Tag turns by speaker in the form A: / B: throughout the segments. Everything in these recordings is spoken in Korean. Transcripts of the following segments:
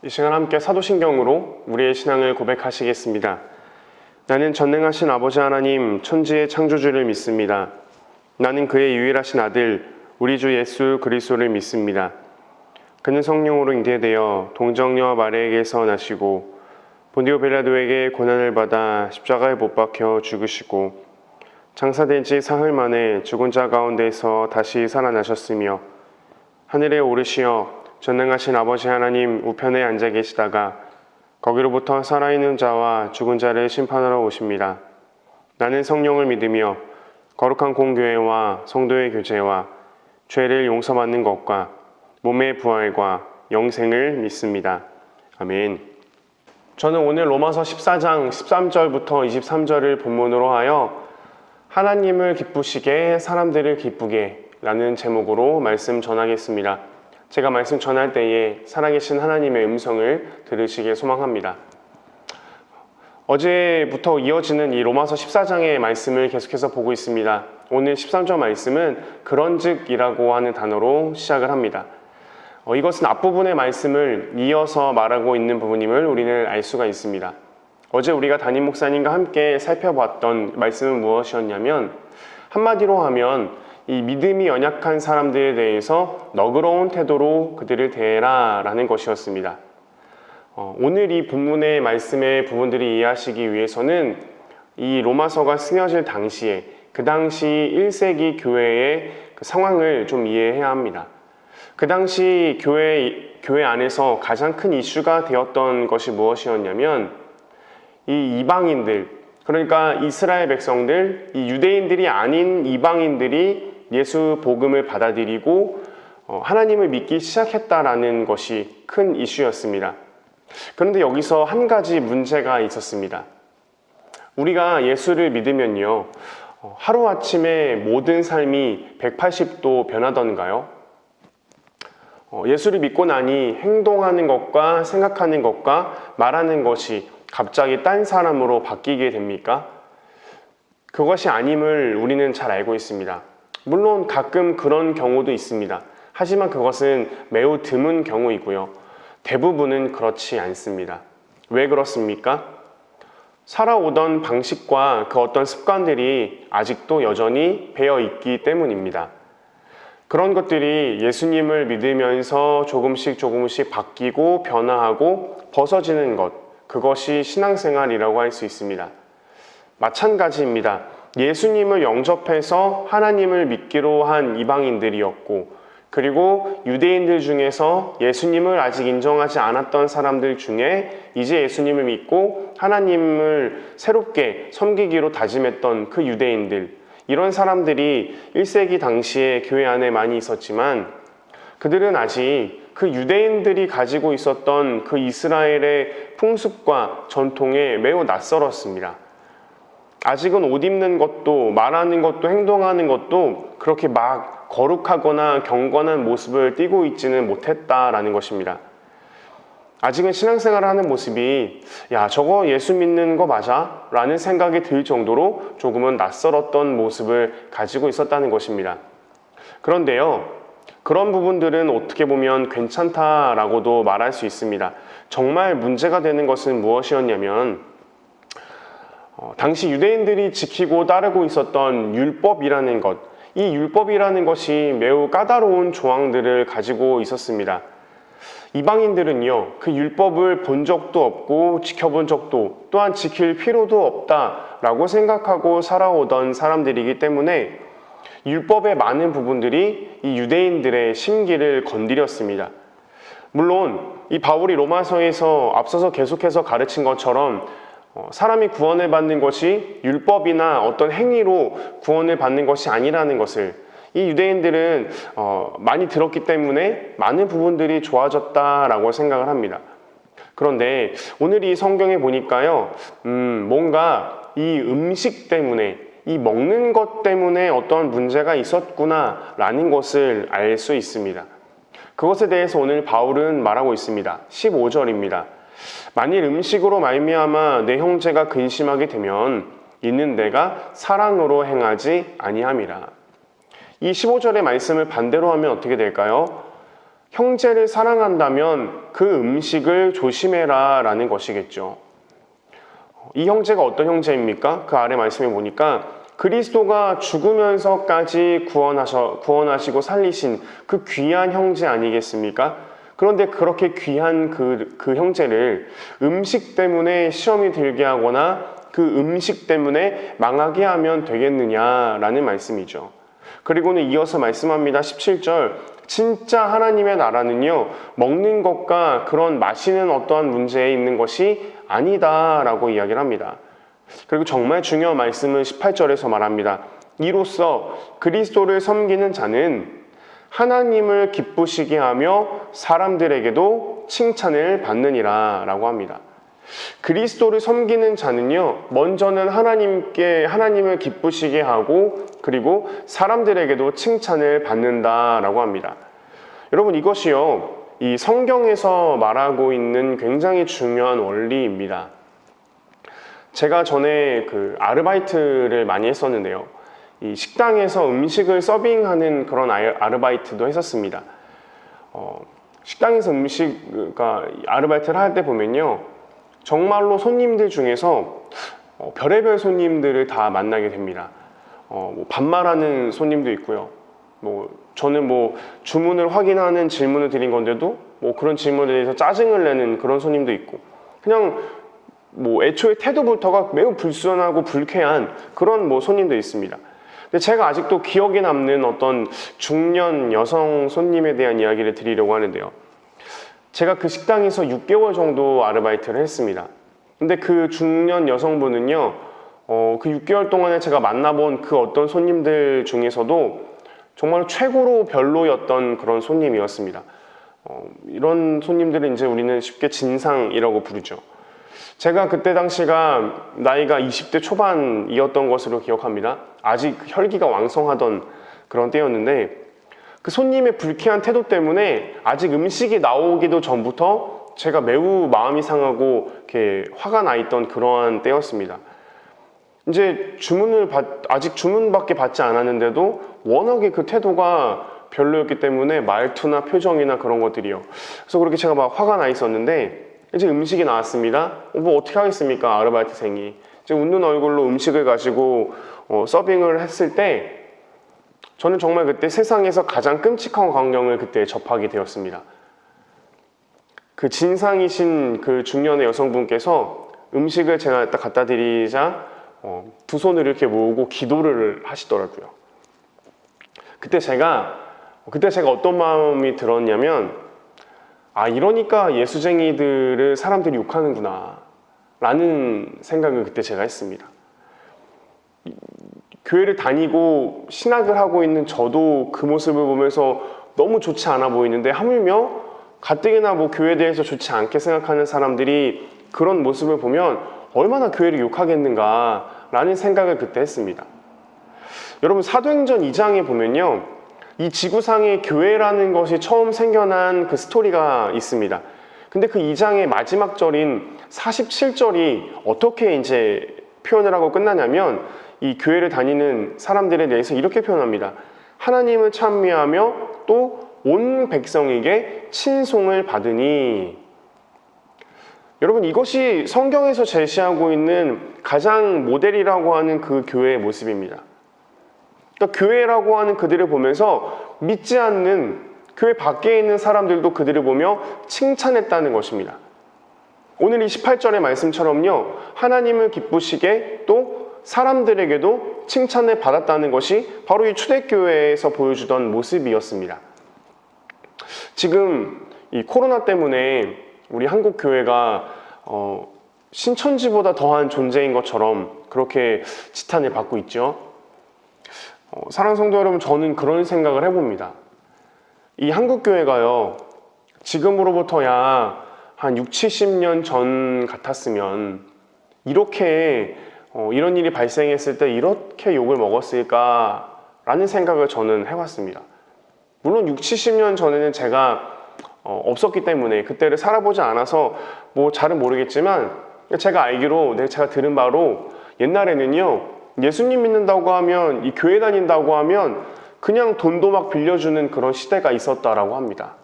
A: 이 시간 함께 사도신경으로 우리의 신앙을 고백하시겠습니다. 나는 전능하신 아버지 하나님 천지의 창조주를 믿습니다. 나는 그의 유일하신 아들 우리 주 예수 그리스도를 믿습니다. 그는 성령으로 잉태되어 동정녀 마리아에게서 나시고 본디오 빌라도에게 고난을 받아 십자가에 못 박혀 죽으시고 장사된 지 사흘 만에 죽은 자 가운데서 다시 살아나셨으며 하늘에 오르시어 전능하신 아버지 하나님 우편에 앉아 계시다가 거기로부터 살아있는 자와 죽은 자를 심판하러 오십니다. 나는 성령을 믿으며 거룩한 공교회와 성도의 교제와 죄를 용서받는 것과 몸의 부활과 영생을 믿습니다. 아멘. 저는 오늘 로마서 14장 13절부터 23절을 본문으로 하여 하나님을 기쁘시게 사람들을 기쁘게 라는 제목으로 말씀 전하겠습니다. 제가 말씀 전할 때에 살아계신 하나님의 음성을 들으시길 소망합니다. 어제부터 이어지는 이 로마서 14장의 말씀을 계속해서 보고 있습니다. 오늘 13절 말씀은 그런즉이라고 하는 단어로 시작을 합니다. 이것은 앞부분의 말씀을 이어서 말하고 있는 부분임을 우리는 알 수가 있습니다. 어제 우리가 담임 목사님과 함께 살펴봤던 말씀은 무엇이었냐면 한마디로 하면 이 믿음이 연약한 사람들에 대해서 너그러운 태도로 그들을 대해라 라는 것이었습니다. 오늘 이 본문의 말씀의 부분들을 이해하시기 위해서는 이 로마서가 쓰여질 당시에 그 당시 1세기 교회의 그 상황을 좀 이해해야 합니다. 그 당시 교회 안에서 가장 큰 이슈가 되었던 것이 무엇이었냐면 이 이방인들, 그러니까 이스라엘 백성들, 이 유대인들이 아닌 이방인들이 예수 복음을 받아들이고 하나님을 믿기 시작했다라는 것이 큰 이슈였습니다. 그런데 여기서 한 가지 문제가 있었습니다. 우리가 예수를 믿으면요, 하루아침에 모든 삶이 180도 변하던가요? 예수를 믿고 나니 행동하는 것과 생각하는 것과 말하는 것이 갑자기 딴 사람으로 바뀌게 됩니까? 그것이 아님을 우리는 잘 알고 있습니다. 물론 가끔 그런 경우도 있습니다. 하지만 그것은 매우 드문 경우이고요. 대부분은 그렇지 않습니다. 왜 그렇습니까? 살아오던 방식과 그 어떤 습관들이 아직도 여전히 배어 있기 때문입니다. 그런 것들이 예수님을 믿으면서 조금씩 바뀌고 변화하고 벗어지는 것, 그것이 신앙생활이라고 할 수 있습니다. 마찬가지입니다. 예수님을 영접해서 하나님을 믿기로 한 이방인들이었고, 그리고 유대인들 중에서 예수님을 아직 인정하지 않았던 사람들 중에 이제 예수님을 믿고 하나님을 새롭게 섬기기로 다짐했던 그 유대인들, 이런 사람들이 1세기 당시에 교회 안에 많이 있었지만 그들은 아직 그 유대인들이 가지고 있었던 그 이스라엘의 풍습과 전통에 매우 낯설었습니다. 아직은 옷 입는 것도 말하는 것도 행동하는 것도 그렇게 막 거룩하거나 경건한 모습을 띠고 있지는 못했다라는 것입니다. 아직은 신앙생활을 하는 모습이 야, 저거 예수 믿는 거 맞아? 라는 생각이 들 정도로 조금은 낯설었던 모습을 가지고 있었다는 것입니다. 그런데요, 그런 부분들은 어떻게 보면 괜찮다라고도 말할 수 있습니다. 정말 문제가 되는 것은 무엇이었냐면 당시 유대인들이 지키고 따르고 있었던 율법이라는 것, 이 율법이라는 것이 매우 까다로운 조항들을 가지고 있었습니다. 이방인들은요, 그 율법을 본 적도 없고 지켜본 적도 또한 지킬 필요도 없다라고 생각하고 살아오던 사람들이기 때문에 율법의 많은 부분들이 이 유대인들의 심기를 건드렸습니다. 물론 이 바울이 로마서에서 앞서서 계속해서 가르친 것처럼 사람이 구원을 받는 것이 율법이나 어떤 행위로 구원을 받는 것이 아니라는 것을 이 유대인들은 많이 들었기 때문에 많은 부분들이 좋아졌다라고 생각을 합니다. 그런데 오늘 이 성경에 보니까요, 뭔가 이 음식 때문에, 이 먹는 것 때문에 어떤 문제가 있었구나라는 것을 알 수 있습니다. 그것에 대해서 오늘 바울은 말하고 있습니다. 15절입니다. 만일 음식으로 말미암아 내 형제가 근심하게 되면 이는 내가 사랑으로 행하지 아니함이라. 이 15절의 말씀을 반대로 하면 어떻게 될까요? 형제를 사랑한다면 그 음식을 조심해라 라는 것이겠죠. 이 형제가 어떤 형제입니까? 그 아래 말씀에 보니까 그리스도가 죽으면서까지 구원하시고 살리신 그 귀한 형제 아니겠습니까? 그런데 그렇게 귀한 그 형제를 음식 때문에 시험이 들게 하거나 그 음식 때문에 망하게 하면 되겠느냐라는 말씀이죠. 그리고는 이어서 말씀합니다. 17절. 진짜 하나님의 나라는요, 먹는 것과 그런 마시는 어떠한 문제에 있는 것이 아니다 라고 이야기를 합니다. 그리고 정말 중요한 말씀은 18절에서 말합니다. 이로써 그리스도를 섬기는 자는 하나님을 기쁘시게 하며 사람들에게도 칭찬을 받느니라 라고 합니다. 그리스도를 섬기는 자는요, 먼저는 하나님을 기쁘시게 하고 그리고 사람들에게도 칭찬을 받는다라고 합니다. 여러분, 이것이요, 이 성경에서 말하고 있는 굉장히 중요한 원리입니다. 제가 전에 그 아르바이트를 많이 했었는데요. 이 식당에서 음식을 서빙하는 그런 아르바이트도 했었습니다. 식당에서 아르바이트를 할 때 보면요, 정말로 손님들 중에서 별의별 손님들을 다 만나게 됩니다. 반말하는 손님도 있고요. 저는 주문을 확인하는 질문을 드린 건데도 그런 질문에 대해서 짜증을 내는 그런 손님도 있고, 그냥 애초에 태도부터가 매우 불순하고 불쾌한 그런 손님도 있습니다. 근데 제가 아직도 기억에 남는 어떤 중년 여성 손님에 대한 이야기를 드리려고 하는데요. 제가 그 식당에서 6개월 정도 아르바이트를 했습니다. 근데 그 중년 여성분은요, 그 6개월 동안에 제가 만나본 그 어떤 손님들 중에서도 정말 최고로 별로였던 그런 손님이었습니다. 이런 손님들은 이제 우리는 쉽게 진상이라고 부르죠. 제가 그때 당시가 나이가 20대 초반이었던 것으로 기억합니다. 아직 혈기가 왕성하던 그런 때였는데, 그 손님의 불쾌한 태도 때문에 아직 음식이 나오기도 전부터 제가 매우 마음이 상하고 이렇게 화가 나 있던 그러한 때였습니다. 이제 아직 주문밖에 받지 않았는데도 워낙에 그 태도가 별로였기 때문에 말투나 표정이나 그런 것들이요. 그래서 그렇게 제가 막 화가 나 있었는데, 이제 음식이 나왔습니다. 어떻게 하겠습니까, 아르바이트생이. 이제 웃는 얼굴로 음식을 가지고 서빙을 했을 때, 저는 정말 그때 세상에서 가장 끔찍한 광경을 그때 접하게 되었습니다. 그 진상이신 그 중년의 여성분께서 음식을 제가 딱 갖다 드리자 두 손을 이렇게 모으고 기도를 하시더라고요. 그때 제가 어떤 마음이 들었냐면, 이러니까 예수쟁이들을 사람들이 욕하는구나 라는 생각을 그때 제가 했습니다. 교회를 다니고 신학을 하고 있는 저도 그 모습을 보면서 너무 좋지 않아 보이는데, 하물며 가뜩이나 교회에 대해서 좋지 않게 생각하는 사람들이 그런 모습을 보면 얼마나 교회를 욕하겠는가 라는 생각을 그때 했습니다. 여러분, 사도행전 2장에 보면요, 이 지구상에 교회라는 것이 처음 생겨난 그 스토리가 있습니다. 근데 그 2장의 마지막 절인 47절이 어떻게 이제 표현을 하고 끝나냐면, 이 교회를 다니는 사람들에 대해서 이렇게 표현합니다. 하나님을 찬미하며 또 온 백성에게 친송을 받으니. 여러분, 이것이 성경에서 제시하고 있는 가장 모델이라고 하는 그 교회의 모습입니다. 그러니까 교회라고 하는 그들을 보면서 믿지 않는 교회 밖에 있는 사람들도 그들을 보며 칭찬했다는 것입니다. 오늘 이 18절의 말씀처럼요, 하나님을 기쁘시게 또 사람들에게도 칭찬을 받았다는 것이 바로 이 초대교회에서 보여주던 모습이었습니다. 지금 이 코로나 때문에 우리 한국 교회가 신천지보다 더한 존재인 것처럼 그렇게 지탄을 받고 있죠. 사랑하는 성도 여러분, 저는 그런 생각을 해봅니다. 이 한국 교회가요, 지금으로부터야 한 6, 70년 전 같았으면 이렇게 이런 일이 발생했을 때 이렇게 욕을 먹었을까라는 생각을 저는 해왔습니다. 물론 6, 70년 전에는 제가 없었기 때문에 그때를 살아보지 않아서 잘은 모르겠지만, 제가 알기로 제가 들은 바로 옛날에는요, 예수님 믿는다고 하면, 이 교회 다닌다고 하면 그냥 돈도 막 빌려주는 그런 시대가 있었다라고 합니다.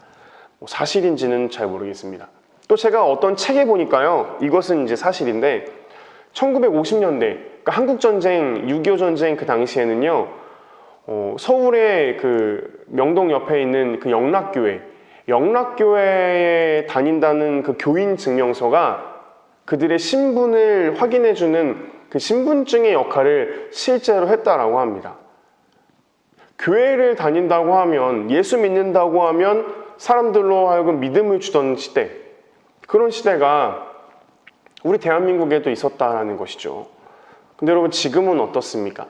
A: 사실인지는 잘 모르겠습니다. 또 제가 어떤 책에 보니까요, 이것은 이제 사실인데 1950년대 그러니까 한국전쟁, 6.25 전쟁 그 당시에는요, 서울의 그 명동 옆에 있는 그 영락교회에 다닌다는 그 교인 증명서가 그들의 신분을 확인해주는 그 신분증의 역할을 실제로 했다라고 합니다. 교회를 다닌다고 하면, 예수 믿는다고 하면 사람들로 하여금 믿음을 주던 시대, 그런 시대가 우리 대한민국에도 있었다라는 것이죠. 근데 여러분, 지금은 어떻습니까?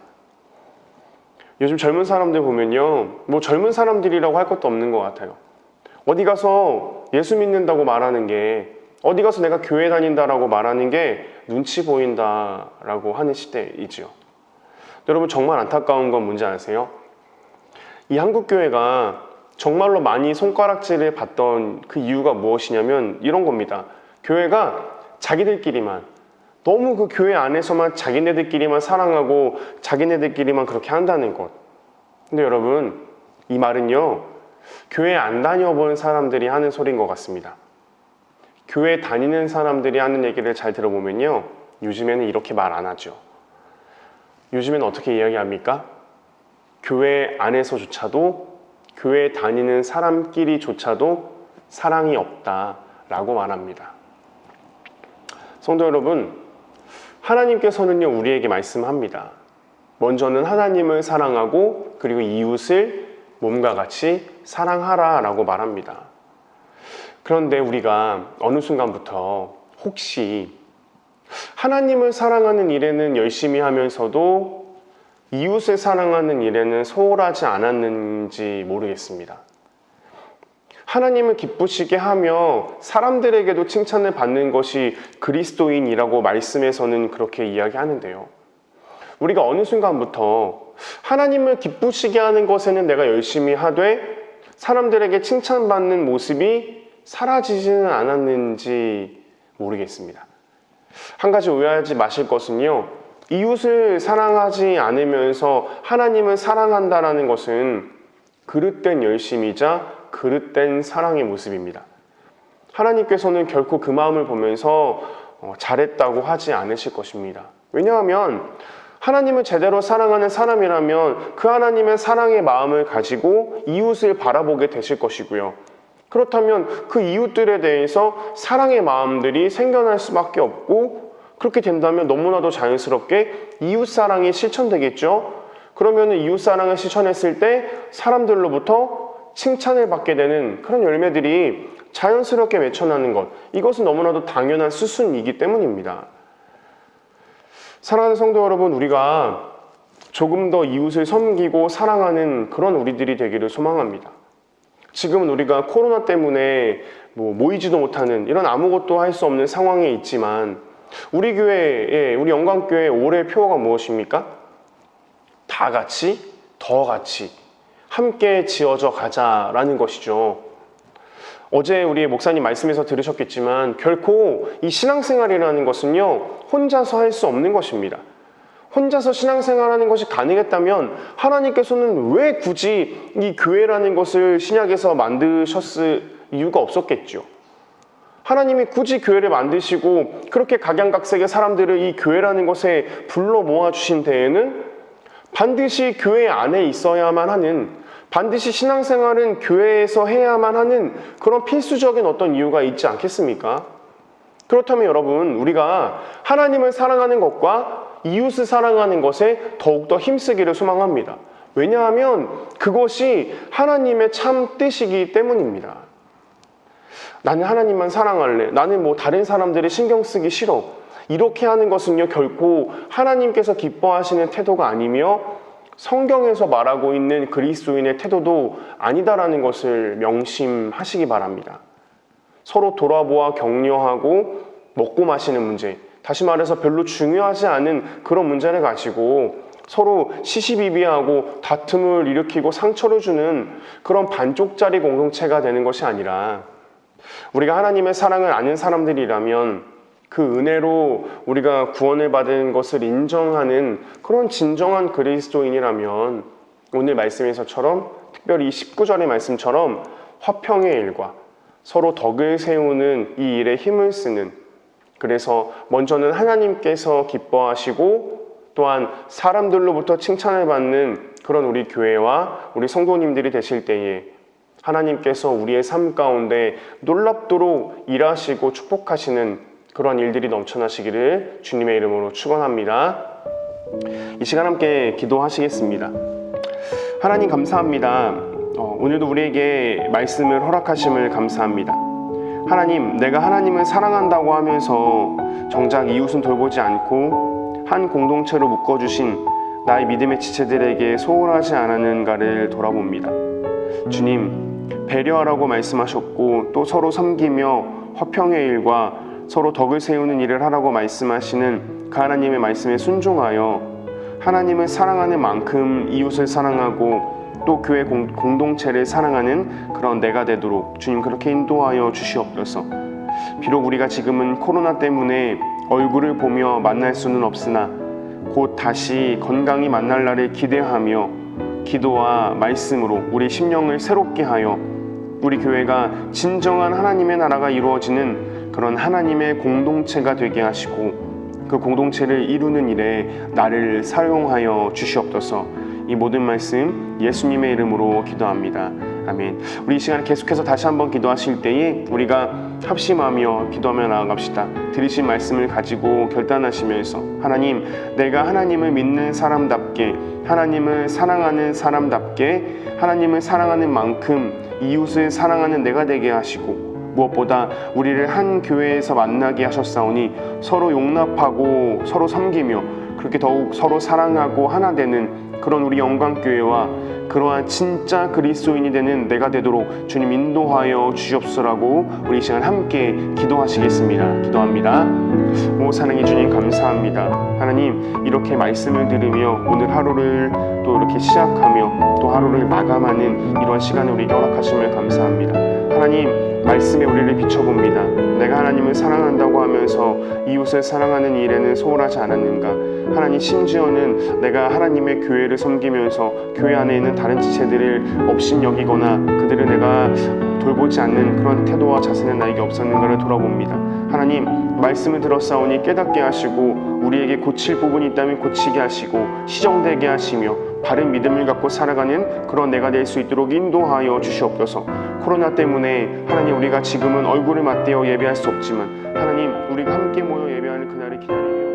A: 요즘 젊은 사람들 보면요, 뭐 젊은 사람들이라고 할 것도 없는 것 같아요. 어디 가서 예수 믿는다고 말하는 게, 어디 가서 내가 교회 다닌다라고 말하는 게 눈치 보인다라고 하는 시대이죠. 여러분, 정말 안타까운 건 뭔지 아세요? 이 한국교회가 정말로 많이 손가락질을 받던 그 이유가 무엇이냐면 이런 겁니다. 교회가 자기들끼리만, 너무 그 교회 안에서만 자기네들끼리만 사랑하고 자기네들끼리만 그렇게 한다는 것. 근데 여러분, 이 말은요, 교회 안 다녀본 사람들이 하는 소리인 것 같습니다. 교회 다니는 사람들이 하는 얘기를 잘 들어보면요, 요즘에는 이렇게 말 안 하죠. 요즘에는 어떻게 이야기합니까? 교회 안에서조차도, 교회 다니는 사람끼리조차도 사랑이 없다라고 말합니다. 성도 여러분, 하나님께서는요, 우리에게 말씀합니다. 먼저는 하나님을 사랑하고 그리고 이웃을 몸과 같이 사랑하라 라고 말합니다. 그런데 우리가 어느 순간부터 혹시 하나님을 사랑하는 일에는 열심히 하면서도 이웃을 사랑하는 일에는 소홀하지 않았는지 모르겠습니다. 하나님을 기쁘시게 하며 사람들에게도 칭찬을 받는 것이 그리스도인이라고 말씀에서는 그렇게 이야기하는데요. 우리가 어느 순간부터 하나님을 기쁘시게 하는 것에는 내가 열심히 하되 사람들에게 칭찬받는 모습이 사라지지는 않았는지 모르겠습니다. 한 가지 오해하지 마실 것은요, 이웃을 사랑하지 않으면서 하나님을 사랑한다는 것은 그릇된 열심이자 그릇된 사랑의 모습입니다. 하나님께서는 결코 그 마음을 보면서 잘했다고 하지 않으실 것입니다. 왜냐하면 하나님을 제대로 사랑하는 사람이라면 그 하나님의 사랑의 마음을 가지고 이웃을 바라보게 되실 것이고요. 그렇다면 그 이웃들에 대해서 사랑의 마음들이 생겨날 수밖에 없고, 그렇게 된다면 너무나도 자연스럽게 이웃사랑이 실천되겠죠. 그러면 이웃사랑을 실천했을 때 사람들로부터 칭찬을 받게 되는 그런 열매들이 자연스럽게 맺혀나는 것, 이것은 너무나도 당연한 수순이기 때문입니다. 사랑하는 성도 여러분, 우리가 조금 더 이웃을 섬기고 사랑하는 그런 우리들이 되기를 소망합니다. 지금은 우리가 코로나 때문에 모이지도 못하는 이런 아무것도 할 수 없는 상황에 있지만, 우리 교회, 우리 영광교회 올해 표어가 무엇입니까? 다 같이, 더 같이 함께 지어져 가자라는 것이죠. 어제 우리 목사님 말씀에서 들으셨겠지만 결코 이 신앙생활이라는 것은요, 혼자서 할 수 없는 것입니다. 혼자서 신앙생활하는 것이 가능했다면 하나님께서는 왜 굳이 이 교회라는 것을 신약에서 만드셨을 이유가 없었겠죠. 하나님이 굳이 교회를 만드시고 그렇게 각양각색의 사람들을 이 교회라는 것에 불러 모아주신 데에는 반드시 교회 안에 있어야만 하는, 반드시 신앙생활은 교회에서 해야만 하는 그런 필수적인 어떤 이유가 있지 않겠습니까? 그렇다면 여러분, 우리가 하나님을 사랑하는 것과 이웃을 사랑하는 것에 더욱더 힘쓰기를 소망합니다. 왜냐하면 그것이 하나님의 참 뜻이기 때문입니다. 나는 하나님만 사랑할래, 나는 다른 사람들이 신경 쓰기 싫어, 이렇게 하는 것은요, 결코 하나님께서 기뻐하시는 태도가 아니며 성경에서 말하고 있는 그리스도인의 태도도 아니다라는 것을 명심하시기 바랍니다. 서로 돌아보아 격려하고 먹고 마시는 문제, 다시 말해서 별로 중요하지 않은 그런 문제를 가지고 서로 시시비비하고 다툼을 일으키고 상처를 주는 그런 반쪽짜리 공동체가 되는 것이 아니라, 우리가 하나님의 사랑을 아는 사람들이라면 그 은혜로 우리가 구원을 받은 것을 인정하는 그런 진정한 그리스도인이라면 오늘 말씀에서처럼, 특별히 19절의 말씀처럼 화평의 일과 서로 덕을 세우는 이 일에 힘을 쓰는, 그래서 먼저는 하나님께서 기뻐하시고 또한 사람들로부터 칭찬을 받는 그런 우리 교회와 우리 성도님들이 되실 때에 하나님께서 우리의 삶 가운데 놀랍도록 일하시고 축복하시는 그런 일들이 넘쳐나시기를 주님의 이름으로 축원합니다. 이 시간 함께 기도하시겠습니다. 하나님 감사합니다. 오늘도 우리에게 말씀을 허락하심을 감사합니다. 하나님, 내가 하나님을 사랑한다고 하면서 정작 이웃은 돌보지 않고 한 공동체로 묶어주신 나의 믿음의 지체들에게 소홀하지 않았는가를 돌아봅니다. 주님, 배려하라고 말씀하셨고 또 서로 섬기며 화평의 일과 서로 덕을 세우는 일을 하라고 말씀하시는 그 하나님의 말씀에 순종하여 하나님을 사랑하는 만큼 이웃을 사랑하고 또 교회 공동체를 사랑하는 그런 내가 되도록 주님 그렇게 인도하여 주시옵소서. 비록 우리가 지금은 코로나 때문에 얼굴을 보며 만날 수는 없으나 곧 다시 건강히 만날 날을 기대하며 기도와 말씀으로 우리 심령을 새롭게 하여 우리 교회가 진정한 하나님의 나라가 이루어지는 그런 하나님의 공동체가 되게 하시고 그 공동체를 이루는 일에 나를 사용하여 주시옵소서. 이 모든 말씀 예수님의 이름으로 기도합니다. 아멘. 우리 이 시간에 계속해서 다시 한번 기도하실 때에 우리가 합심하며 기도하며 나아갑시다. 들으신 말씀을 가지고 결단하시면서 하나님, 내가 하나님을 믿는 사람답게 하나님을 사랑하는 사람답게 하나님을 사랑하는 만큼 이웃을 사랑하는 내가 되게 하시고 무엇보다 우리를 한 교회에서 만나게 하셨사오니 서로 용납하고 서로 섬기며 그렇게 더욱 서로 사랑하고 하나 되는 그런 우리 영광교회와 그러한 진짜 그리스도인이 되는 내가 되도록 주님 인도하여 주시옵소서라고 우리 이 시간 함께 기도하시겠습니다. 기도합니다. 오 사랑의 주님 감사합니다. 하나님, 이렇게 말씀을 들으며 오늘 하루를 또 이렇게 시작하며 또 하루를 마감하는 이러한 시간을 우리에게 허락하심을 감사합니다. 하나님, 말씀에 우리를 비춰봅니다. 내가 하나님을 사랑한다고 하면서 이웃을 사랑하는 일에는 소홀하지 않았는가. 하나님, 심지어는 내가 하나님의 교회를 섬기면서 교회 안에 있는 다른 지체들을 업신여기거나 그들을 내가 돌보지 않는 그런 태도와 자세는 나에게 없었는가를 돌아봅니다. 하나님, 말씀을 들었사오니 깨닫게 하시고 우리에게 고칠 부분이 있다면 고치게 하시고 시정되게 하시며 바른 믿음을 갖고 살아가는 그런 내가 될 수 있도록 인도하여 주시옵소서. 코로나 때문에 하나님, 우리가 지금은 얼굴을 맞대어 예배할 수 없지만 하나님, 우리가 함께 모여 예배하는 그날을 기다리며